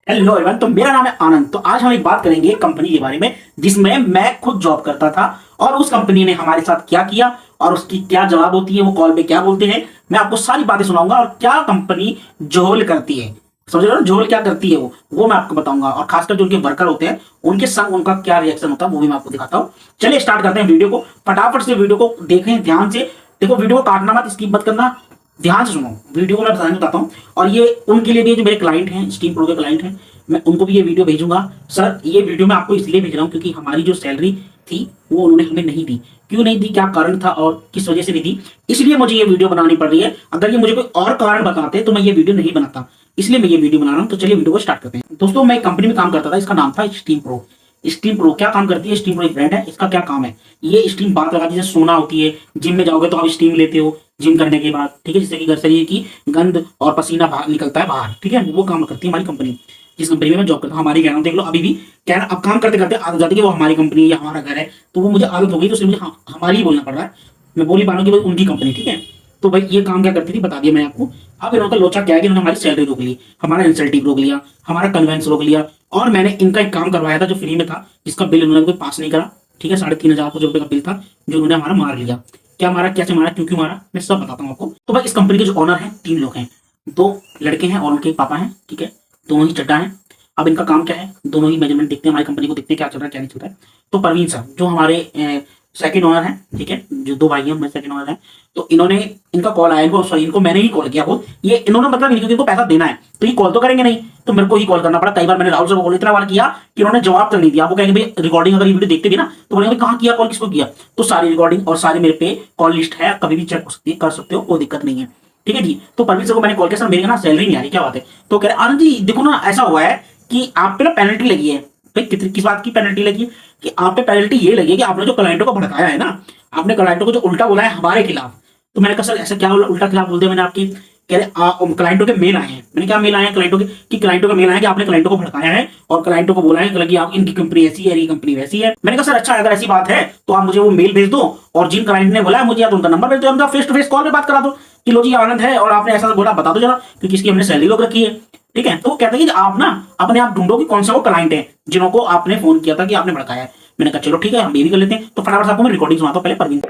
Hello everyone, तो मेरा नाम है आनंद। तो आज हम एक बात करेंगे कंपनी के बारे में जिसमें मैं खुद जॉब करता था और उस कंपनी ने हमारे साथ क्या किया और उसकी क्या जवाब होती है, वो कॉल पे क्या बोलते हैं। मैं आपको सारी बातें सुनाऊंगा और क्या कंपनी जोल करती है, समझ रहे हो, जोल क्या करती है वो मैं आपको बताऊंगा। और खासकर जो उनके वर्कर होते हैं उनके संग उनका क्या रिएक्शन होता है वो भी मैं आपको दिखाता हूँ। चलिए स्टार्ट करते हैं वीडियो को। फटाफट से वीडियो को देखें, ध्यान से देखो, वीडियो को काटना मत, स्किप मत करना, ध्यान से सुनो वीडियो को। मैं बताता हूँ और ये उनके लिए भी जो मेरे क्लाइंट हैं, स्टीम प्रो के क्लाइंट हैं, मैं उनको भी ये वीडियो भेजूंगा। सर ये वीडियो मैं आपको इसलिए भेज रहा हूँ क्योंकि हमारी जो सैलरी थी वो उन्होंने हमें नहीं दी। क्यों नहीं दी, क्या कारण था और किस वजह से नहीं दी, इसलिए मुझे ये वीडियो बनानी पड़ रही है। अगर ये मुझे कोई और कारण बताते तो मैं ये वीडियो नहीं बनाता, इसलिए मैं ये वीडियो बना रहा हूँ। तो चलिए वीडियो को स्टार्ट करते हैं। दोस्तों, मैं एक कंपनी में काम करता था, इसका नाम था स्टीम प्रो। स्टीम प्रो क्या काम करती है? स्टीम प्रो एक ब्रांड है। इसका क्या काम है? ये स्टीम बात लगाती है, जैसे सोना होती है, जिम में जाओगे तो आप स्टीम लेते हो जिम करने के बाद, ठीक है, जिससे कि घर शरीर की गंद और पसीना बाहर निकलता है बाहर, ठीक है, वो काम करती है हमारी कंपनी। जिस कंपनी में मैं जॉब करता हूँ, हमारी, कह रहा हूँ, देख लो अभी भी कह रहा, अब काम करते करते आदत जाती है कि वो हमारी कंपनी है या हमारा घर है, तो वो मुझे आदत हो गई, तो इसलिए मुझे हमारी ही बोलना पड़ रहा है। मैं बोल ही पा रहा हूँ कि भाई उनकी कंपनी, ठीक है। तो भाई ये काम क्या करती थी बता दिया मैंने आपको। अब इनका लोचा क्या है कि इन्होंने हमारी सैलरी रोक ली, हमारा इंसेंटिव रोक लिया, हमारा कन्वेंस रोक लिया, और मैंने इनका एक काम करवाया था जो फ्री में था, जिसका बिल उन्होंने कोई पास नहीं करा, ठीक है। 3,500 कुछ रुपए का बिल था जो उन्होंने हमारा मार लिया। क्या मारा, कैसे मारा, क्यों क्यों मारा, मैं सब बताता हूँ आपको। तो भाई इस कंपनी के जो ओनर हैं 3 लोग हैं, 2 लड़के हैं और उनके पापा हैं, ठीक है, दोनों ही चड्डा हैं। अब इनका काम क्या है, दोनों ही मेजरमेंट देखते हैं, हमारी कंपनी को देखते हैं क्या चल रहा है क्या नहीं चल रहा है। तो परवीन सर जो हमारे सेकंड ओनर हैं, ठीक है, जो 2 भाई हैं मैं सेकंड ओनर हैं, तो इन्होंने, इनका कॉल आया, इनको सॉरी इनको मैंने ही कॉल किया। वो ये इन्होंने मतलब क्योंकि इनको पैसा देना है तो ये कॉल तो करेंगे नहीं, तो मेरे को ही कॉल करना पड़ा। कई बार मैंने राहुल सर को कॉल इतना बार किया कि उन्होंने जवाब तक नहीं दिया। वो कहेंगे भाई रिकॉर्डिंग अगर ये वीडियो देखते भी ना तो बोलेंगे कहाँ किया कॉल, किसको किया, तो सारी रिकॉर्डिंग और सारे मेरे पे कॉल लिस्ट है, कभी भी चेक हो सकती है, कर सकते हो, कोई दिक्कत नहीं है, ठीक है जी। तो परवीन सर को मैंने कॉल किया, सर मेरी ना सैलरी नहीं आ रही, क्या बात है। तो कह रहे आनंद जी देखो ना ऐसा हुआ है कि आप पे ना पेनल्टी लगी है। भाई किस बात की पेनल्टी लगी है? कि आप पे पेनल्टी ये लगी है कि आपने जो क्लाइंटों को भड़काया है ना, आपने क्लाइंटों को जो उल्टा बोला है हमारे खिलाफ। तो मैंने कहा सर ऐसा क्या उल्टा खिलाफ बोल दिया मैंने आपकी? कह रहे क्लाइंटों के मेल आए हैं। मैंने क्या मेल आए हैं क्लाइंटों के? कि क्लाइंटों का मेल आया कि आपने क्लाइंटों को भड़काया है और क्लाइंटों को बोला है कि आप इनकी कंपनी ऐसी है, इनकी कंपनी वैसी है। मैंने कहा सर अच्छा अगर ऐसी बात है तो आप मुझे वो मेल भेज दो और जिन क्लाइंट ने बोला है मुझे या तो उनका नंबर भेज दो, उनका फेस टू फेस कॉल पे बात करा दो कि लो जी आनंद है और आपने ऐसा बोला, बता दो जरा, क्योंकि इसकी हमने सैलरी रोक रखी है, ठीक है। तो वो कहते हैं कि आप ना अपने आप ढूंढो कि कौन सा वो क्लाइंट है जिनको आपने फोन किया था कि आपने भड़काया है। मैंने कहा चलो ठीक है हम ये भी कर लेते हैं। तो फटाफट से आपको मैं रिकॉर्डिंग सुनाता हूँ। पहले परवीन।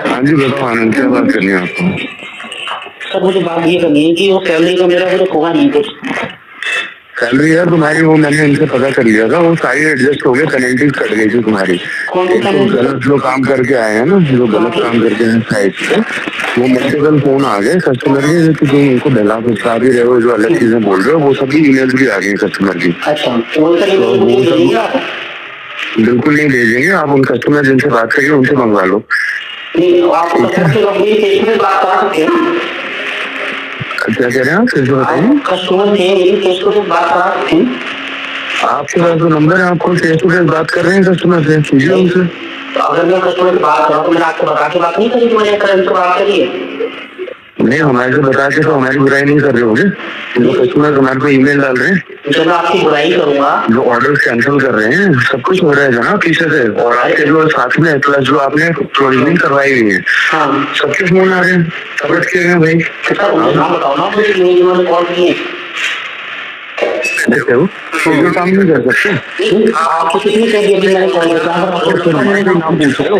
हाँ जी बताओ आनंद, क्या बात करनी है आपको? सर मुझे बात ये करनी है कि वो सैलरी का मेरा कुछ होगा नहीं कुछ। सैलरी यार तुम्हारी वो मैंने इनसे पता कर लिया था, वो सारी एडजस्ट हो गए, पेनल्टीज कट गई थी तुम्हारी। कौन सी तो गलत जो काम करके आए हैं ना, जो गलत काम करके आए साइड से, वो मल्टीपल फोन आ गए कस्टमर के कि तुम उनको बहला फुसला भी रहे हो, जो अलग चीजें बोल रहे हो, वो सभी ईमेल भी आ गई कस्टमर की। अच्छा तो वो सब बिल्कुल नहीं भेजेंगे, आप उन कस्टमर जिनसे बात करिए उनसे मंगवा लो। आप बात करा सकते हैं? क्या कह रहे हैं आप, फिर से बताइए। कस्टमर थे मेरी फेस टू फेस बात करा सकते हैं? आपके पास जो नंबर है, आपको फेस टू फेस बात कर रहे हैं कस्टमर से, कीजिए उनसे। अगर मैं कस्टमर से बात करूँ तो मैंने आपको बता के बात नहीं करी, मैंने करंट से बात करी है। नहीं, हमारे से बता के तो हमारी बुराई नहीं कर रहे होगे। जो कस्टमर हमारे को ईमेल डाल रहे हैं, जब मैं आपकी बुराई करूंगा, जो ऑर्डर कैंसिल कर रहे हैं, सब कुछ हो रहा है ना पीछे से, और आपके जो साथ में प्लस जो आपने प्रोविजनिंग करवाई हुई है, हाँ सबके फोन आ रहे हैं, सब किए हैं भाई। नाम बताओ ना मुझे, जिन्होंने कॉल किए देखते हो तो काम नहीं कर सकते। आपको कितनी चाहिए अभी मैंने कॉल किया? नाम पूछ रहे हो,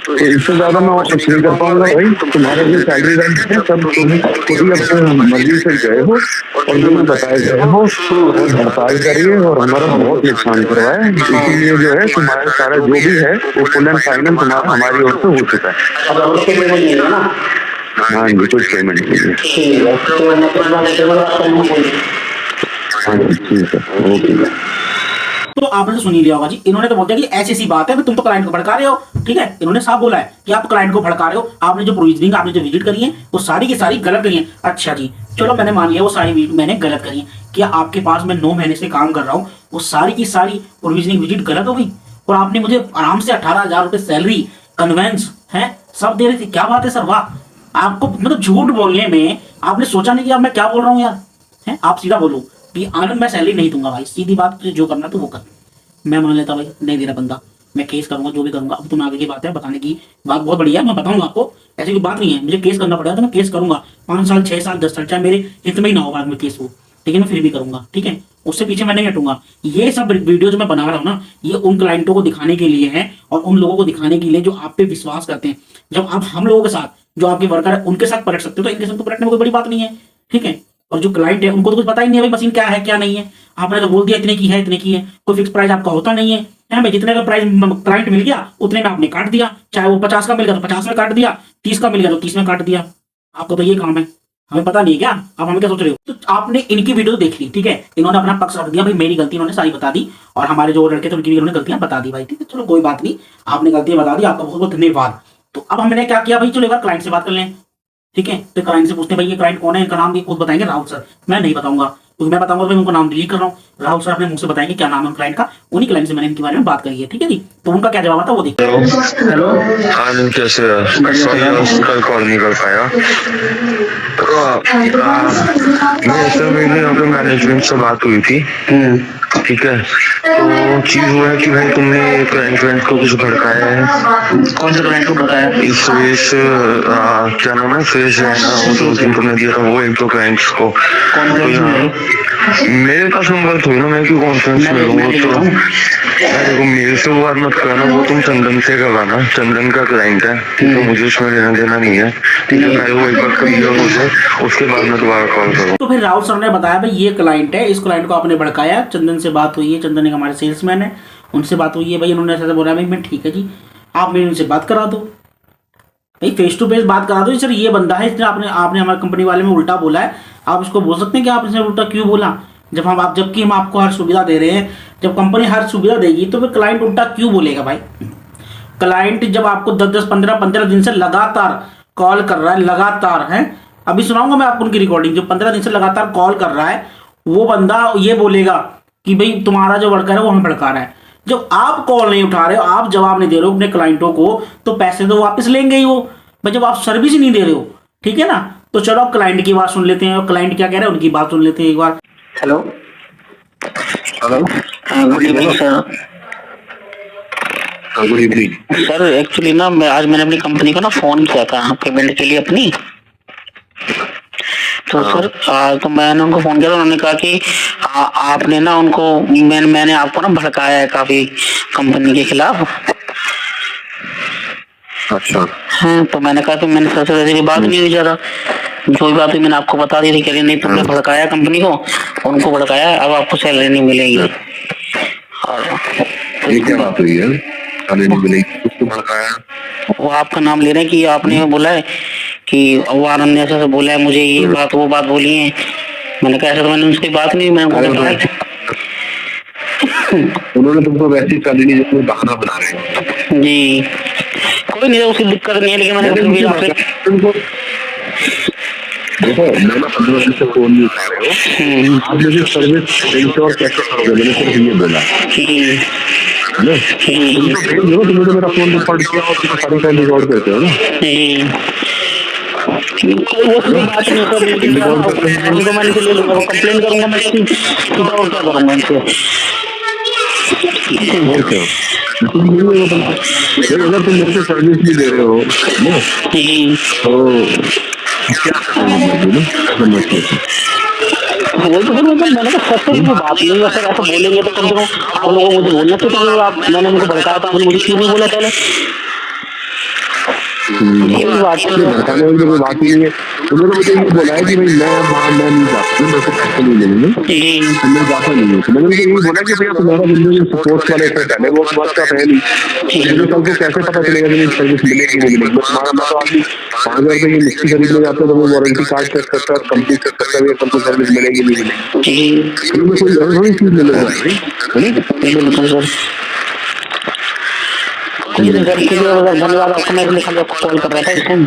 तो इससे ज्यादा मैं और कुछ नहीं कर पाऊंगा भाई। तुम्हारे जो सैलरी रेंट है सब तुम खुद ही अपने मर्जी से गए हो और जो मैं बताए गए हो हड़ताल करिए और हमारा बहुत नुकसान करवाया, इसीलिए जो है तुम्हारा सारा जो भी है वो फुल एंड फाइनल तुम्हारा हमारी ओर से हो चुका है। अब उसके पेमेंट नहीं है ना? हाँ जी, कुछ पेमेंट कीजिए। ठीक है तो मैं हाँ जी ठीक है, ओके। तो आपने तो सुन ही लिया होगा जी, इन्होंने तो बोल दिया कि ऐसी सी बात है, तुम तो क्लाइंट को भड़का रहे हो, ठीक है। इन्होंने साफ बोला है कि आप क्लाइंट को भड़का रहे हो, आपने जो प्रोविजनिंग, आपने जो विजिट करी है वो सारी की सारी गलत करी है। अच्छा जी चलो मैंने मान लिया वो सारी मैंने गलत करी है। क्या आपके पास मैं 9 महीने से काम कर रहा हूँ, वो सारी की सारी प्रोविजनिंग विजिट गलत हो गई और आपने मुझे आराम से 18,000 रुपए सैलरी, कन्वेंस है सब दे रही थी? क्या बात है सर, वाह। आपको मतलब झूठ बोलने में आपने सोचा नहीं कि अब मैं क्या बोल रहा हूँ यार, है। आप सीधा बोलो कि आनंद मैं सैलरी नहीं दूंगा भाई, सीधी बात, जो करना तो वो कर। मैं मान लेता भाई नहीं दे रहा बंदा, मैं केस करूंगा, जो भी करूंगा। अब तुम आगे की बात है, बताने की बात बहुत बढ़िया है, मैं बताऊंगा आपको, ऐसी कोई बात नहीं है। मुझे केस करना पड़ेगा तो मैं केस करूंगा, 5 साल 6 साल 10 साल, चाहे मेरे हित में ही ना हो बाद में केस हो, लेकिन मैं फिर भी करूंगा, ठीक है, उससे पीछे मैं नहीं हटूंगा। ये सब वीडियो जो मैं बना रहा हूँ ना, ये उन क्लाइंटों को दिखाने के लिए है और उन लोगों को दिखाने के लिए जो आप पे विश्वास करते हैं। जब आप हम लोगों के साथ, जो आपके वर्कर है उनके साथ पलट सकते हो, तो इनके साथ तो पलटने में कोई बड़ी बात नहीं है, ठीक है। और जो क्लाइंट है उनको तो कुछ पता ही नहीं है भाई मशीन क्या है क्या नहीं है। आपने तो बोल दिया इतने की है इतने की है, कोई फिक्स प्राइस आपका होता नहीं है भाई। जितने का प्राइस क्लाइंट मिल गया उतने में आपने काट दिया, चाहे वो 50 का मिल गया तो 50 में काट दिया, 30 का मिल गया तो 30 में काट दिया। आपको तो ये काम है, हमें पता नहीं है क्या? आप हमें क्या सोच रहे हो? तो आपने इनकी वीडियो देख ली, ठीक है, इन्होंने अपना पक्ष रख दिया भाई, मेरी गलती इन्होंने सारी बता दी, और हमारे जो लड़के थे उनकी भी इन्होंने गलतियां बता दी भाई, ठीक है, चलो कोई बात नहीं, आपने गलतियां बता दी, आपका बहुत बहुत धन्यवाद। तो अब हमने क्या किया भाई, चलो एक बार क्लाइंट से बात कर लें, ठीक है। तो क्लाइंट से पूछते हैं भाई ये क्लाइंट कौन है, इनका नाम खुद बताएंगे, राहुल सर। मैं नहीं बताऊंगा, क्योंकि मैं बताऊंगा तो मैं उनको नाम डिलीट कर रहा हूँ। राहुल सर अपने मुंह से बताएंगे क्या नाम है क्लाइंट का, उन्हीं क्लाइंट से मैंने इनके बारे में बात करी है, ठीक है जी। तो उनका क्या जवाब आता है वो देखिए। हेलो, आज कैसे कल कॉल नहीं कर पाया। मैं सर मेरे यहाँ पे मैनेजमेंट से बात हुई थी, ठीक है। तो चीज वो है कि भाई तुमने क्लाइंट को कुछ भड़काया है। कौन से क्लाइंट को बताया? इस फेस क्या नाम है, फेस है ना, वो 2-3 तुमने दिया था वो 1-2 क्लाइंट्स को। मेरे पास नंबर थोड़ी ना, मैं क्यों कॉन्फ्रेंस में हूँ। तो देखो मेरे से वो बात मत करना, वो तुम चंदन से करवाना, चंदन का क्लाइंट है, तो मुझे उसमें लेना देना नहीं है, ठीक है। पहले वो एक बार क्लियर हो जाए, उसके बाद मैं दोबारा कॉल करूँ। तो फिर राहुल सर ने बताया भाई ये क्लाइंट है, इस क्लाइंट को आपने भड़काया, चंदन से बात हुई है, चंदन एक हमारे सेल्समैन है, उनसे बात हुई है भाई, उन्होंने ऐसा बोला भाई मैं ठीक है जी, आप मेरे उनसे बात करा दो भाई, फेस टू फेस बात करा दो। सर ये बंदा है, इसने आपने हमारी कंपनी वाले में उल्टा बोला है, आप इसको बोल सकते हैं कि आप इसने उल्टा क्यों बोला, जबकि हम आपको हर सुविधा दे रहे हैं। जब कंपनी हर सुविधा देगी तो फिर क्लाइंट उल्टा क्यों बोलेगा भाई? क्लाइंट जब आपको 10-10, 15-15 दिन से लगातार कॉल कर रहा है, लगातार है, अभी सुनाऊंगा मैं आपको उनकी रिकॉर्डिंग, जो 15 दिन से लगातार कॉल कर रहा है, वो बंदा ये बोलेगा कि भाई तुम्हारा जो वर्कर है वो हमें भड़का रहा है। जब आप कॉल नहीं उठा रहे हो, आप जवाब नहीं दे रहे हो अपने क्लाइंटों को, तो पैसे तो वापस लेंगे ही वो भाई, जब आप सर्विस ही नहीं दे रहे हो, ठीक है ना। तो चलो आप क्लाइंट की बात सुन लेते हैं, और क्लाइंट क्या कह रहे हैं उनकी बात सुन लेते हैं एक बार। Hello, good evening sir. Good evening sir actually ना मैंने अपनी कंपनी को ना फोन किया था पेमेंट के लिए अपनी, तो सर तो मैंने उनको फोन किया, तो उन्होंने कहा कि आपने ना उनको मैंने आपको ना भड़काया है काफी कंपनी के खिलाफ। अच्छा हाँ, तो मैंने कहा कि मैंने सर से वैसे बात नहीं हुई ज्यादा, जो भी बात हुई मैंने आपको बता दी थी, कह रही नहीं तुमने भड़काया कंपनी को, उनको भड़काया, अब आपको सैलरी नहीं मिलेगी। और ये क्या बात हुई है, सैलरी नहीं मिलेगी, उसको भड़काया? वो आपका नाम ले रहे हैं कि आपने बोला है कि वो आनंद ने ऐसा बोला है मुझे, ये बात वो बात बोली है। मैंने कहा ऐसा तो मैंने उसकी बात नहीं, मैंने उन्होंने तुमको वैसी सैलरी नहीं, जिसमें बहाना बना रहे हो जी। कोई नहीं, उसकी दिक्कत नहीं है, लेकिन मैंने तुमको देखो, मैं ना 15 दिन से फोन नहीं उठा रहे हो, आप मुझे सर्विस इंश्योर कैसे करोगे, मैंने सिर्फ ये बोला है ना। तुम्हें तो मेरा फोन रिकॉर्ड किया और तुम सारी टाइम रिकॉर्ड करते हो ना। वो बात नहीं कर, मैं ले लूंगा, कंप्लेन करूंगा मैं, और क्या करूंगा इनसे। अगर तुम मेरे को सर्विस भी दे रहे हो ना, तो क्या वही तो मैंने कहा सर से बात नहीं है, सर ऐसा बोलेंगे तो कम से कम आप लोगों को मुझे बोलना चाहिए, आप मैंने उनको भड़काया था, आपने मुझे क्यों नहीं बोला पहले? भड़काने वाली कोई बात ही नहीं है। उन्होंने मुझे ये बोला है कि भाई मैं नहीं जाता हूँ, मेरे को पैसे नहीं लेंगे, मैं जाता नहीं हूँ। तो मैंने उनको यही बोला कि भैया तुम्हारा जिंदगी सपोर्ट वाले है, वो बात का है नहीं, मुझे कल को कैसे पता चलेगा कि सर्विस मिलेगी नहीं मिलेगी। तुम्हारा मैं तो आदमी 5,000 रुपये की मिक्सी खरीदने जाते हो तो वो वारंटी कार्ड चेक करता है, कंप्लीट चेक करता है, कल को सर्विस मिलेगी नहीं मिलेगी, कोई चीज ले लेगा है। धन्यवाद आपको, मैं कॉल कर रहा था इस टाइम।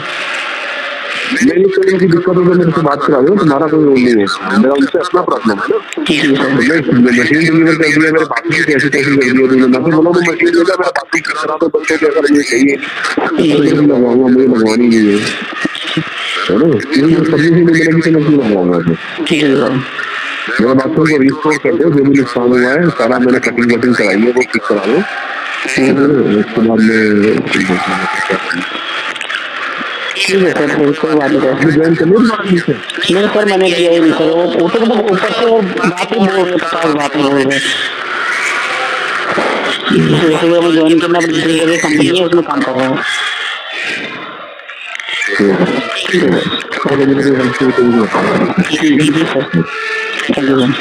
मेरी कोई दिक्कत हो मेरे से बात करा दो, तुम्हारा कोई रोल नहीं है, मेरा उनसे अपना प्रॉब्लम है ना। मशीन डिलीवर कर दिया, मेरे बाकी कैसे कैसे कर दिया तुमने, मैं बोला तो मशीन ले मेरा बाकी करा तो बच्चे क्या कर, ये चाहिए लगवाऊंगा, मुझे लगवानी नहीं है ना, सर्विस नहीं मिलेगी तो मैं क्यों लगवाऊंगा। ठीक है सर, मेरा बातों को रिस्टोर कर दो, जो भी नुकसान हुआ है सारा मैंने कटिंग वटिंग कराई है, वो ठीक करा दो, उसके बाद में ठीक है सर, कोई बात नहीं सर। ज्वाइन कर लो मार्गी से। नहीं सर, मैंने किया ही नहीं सर। वो तो मतलब ऊपर से वो बात ही बोल रहे, 50 बातें बोल रहे। जैसे मैं ज्वाइन करना दूसरी जगह कंपनी है, उसमें काम कर रहा हूँ। ठीक है और मेरी हेल्प से कोई नहीं। ठीक है सर, थैंक यू सर।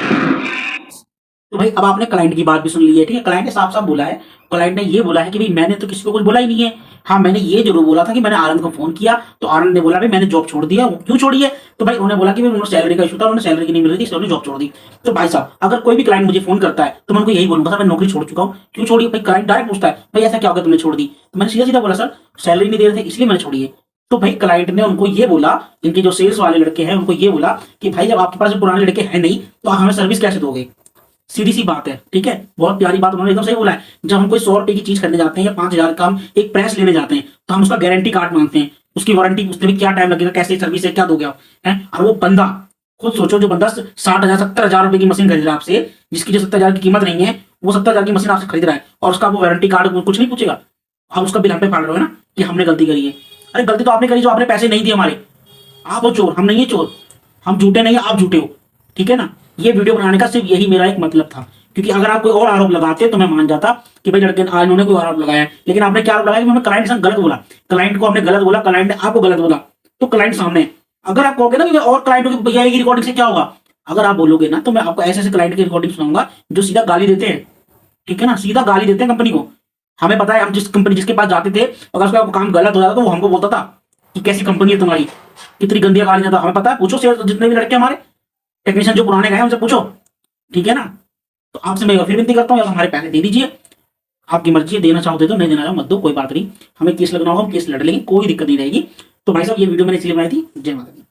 तो भाई अब आपने क्लाइंट की बात भी सुन ली है, ठीक है। क्लाइंट ने साफ साफ बोला है, क्लाइंट ने ये बोला है कि भाई मैंने तो किसी को कुछ बोला ही नहीं है। हाँ, मैंने ये जरूर बोला था कि मैंने आनंद को फोन किया, तो आनंद ने बोला भाई मैंने जॉब छोड़ दिया। वो क्यों छोड़ी है? तो भाई उन्होंने बोला कि भाई उन्होंने सैलरी का इशू था, उन्होंने सैलरी की नहीं मिल रही थी, इसलिए उन्होंने जॉब छोड़ दी। तो भाई साहब, अगर कोई भी क्लाइंट मुझे फोन करता है तो मैं उनको यही बोलूंगा सर मैं नौकरी छोड़ चुका हूँ। क्यों छोड़ी? भाई क्लाइंट डायरेक्ट पूछता है भाई ऐसा क्या होगा तुमने छोड़ दी? तो मैंने सीधा सीधा बोला सर सैलरी नहीं दे रहे थे इसलिए मैंने छोड़ी है। तो भाई क्लाइंट ने उनको ये बोला, इनके जो सेल्स वाले लड़के हैं उनको ये बोला कि भाई जब आपके पास पुराने लड़के हैं नहीं तो आप हमें सर्विस कैसे दोगे? सीधी सी बात है, ठीक है। बहुत प्यारी बात उन्होंने एकदम सही बोला है। जब हम कोई 100 रुपए की चीज खरीदने जाते हैं या 5,000 का हम एक प्रेस लेने जाते हैं तो हम उसका गारंटी कार्ड मांगते हैं, उसकी वारंटी पूछते हैं क्या टाइम लगेगा, कैसे सर्विस है, क्या दोगे आप, हैं? और वो बंदा खुद सोचो, जो बंदा 60,000 70,000 रुपए की मशीन खरीद रहा है आपसे, जिसकी जो 70,000 की कीमत नहीं है, वो 70,000 की मशीन आपसे खरीद रहा है और उसका वो वारंटी कार्ड कुछ नहीं पूछेगा। आप उसका बिल हम पे फाड़ रहे हो ना कि हमने गलती करी है। अरे गलती तो आपने करी जो आपने पैसे नहीं दिए हमारे। आप हो चोर, हम नहीं है चोर। हम झूठे नहीं है, आप झूठे हो, ठीक है ना। ये वीडियो बनाने का सिर्फ यही मेरा एक मतलब था, क्योंकि अगर आप कोई और आरोप लगाते तो मैं मान जाता कि भाई लड़के आज उन्होंने कोई आरोप लगाया है। लेकिन आपने क्या आरोप लगाया कि मैंने क्लाइंट से गलत बोला, क्लाइंट को आपने गलत बोला, क्लाइंट ने आपको गलत बोला। तो क्लाइंट सामने है। अगर आप कहोगे ना कि और क्लाइंटों की भैया की रिकॉर्डिंग से क्या होगा, अगर आप बोलोगे ना तो मैं आपको ऐसे ऐसे क्लाइंट की रिकॉर्डिंग सुनाऊंगा जो सीधा गाली देते हैं, ठीक है ना, सीधा गाली देते हैं कंपनी को। हमें पता है हम जिस कंपनी जिसके पास जाते थे, अगर उसका काम गलत हो जाता तो वो हमको बोलता था कि कैसी कंपनी है तुम्हारी, कितनी गंदी गाली देता। हमें पता है, पूछो सेल्स जितने भी लड़के हमारे टेक्नीशियन जो पुराने गए उनसे पूछो, ठीक है ना। तो आपसे मैं फिर विनती करता हूँ, या हमारे पैसे दे दीजिए, आपकी मर्जी है, देना चाहो दे दो, नहीं देना चाहो मत दो, कोई बात नहीं। हमें केस लगना होगा हम केस लड़ लेंगे, कोई दिक्कत नहीं रहेगी। तो भाई साहब ये वीडियो मैंने इसलिए बनाई थी। जय माता दी।